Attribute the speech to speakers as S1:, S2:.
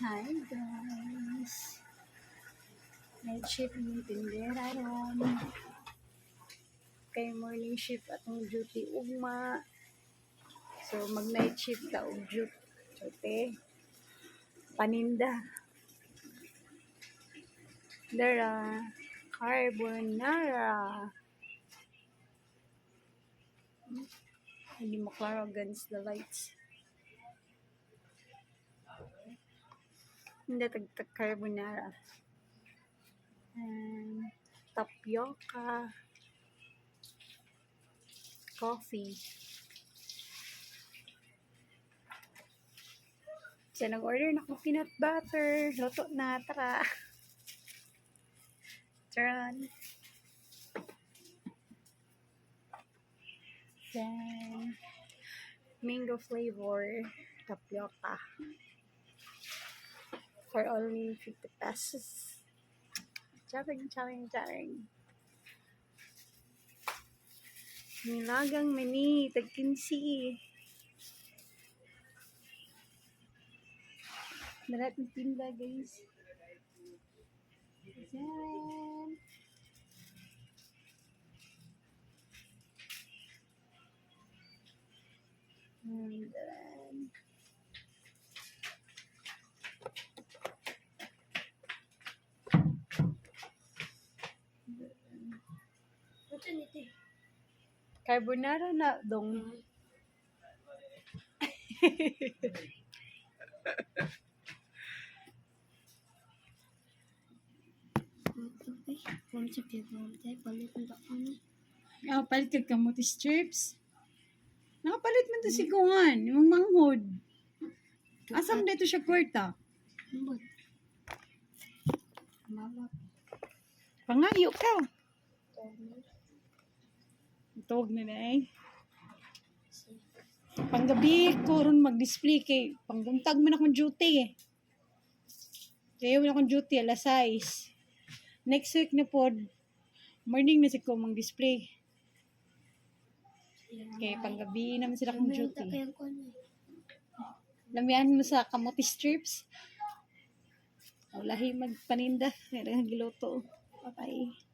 S1: Hi guys! Night shift ni tindera ron. Kay morning shift atong duty ugma. So mag night shift ka og duty. Paninda. Dara. Carbonara. Hindi mo klaro against the lights. Hindi tagtag carbonara. And tapioca. Coffee. So, nag-order na akong peanut butter. Luto na, tara. Tara. Then, mango flavor tapioca. For only 50 pesos. Charing. Nilagang mani, tag-15. Darat ng tinda, guys. Yan. And then, carbonara na dong. Palit ka kamuti strips. Nakapalit man to si Kuhan, yung manghod. Asam dito siya kwarta? Pangayo ka. Tawag na eh. Panggabi ko ron mag-display kay pangbuntag man akong duty eh. Kaya man akong duty alas 6. Next week na po, morning na si ko mag-display. Kaya panggabi naman sila akong duty. Lamian mo sa kamuti strips. Walahi magpaninda. Kaya giluto. Bye-bye.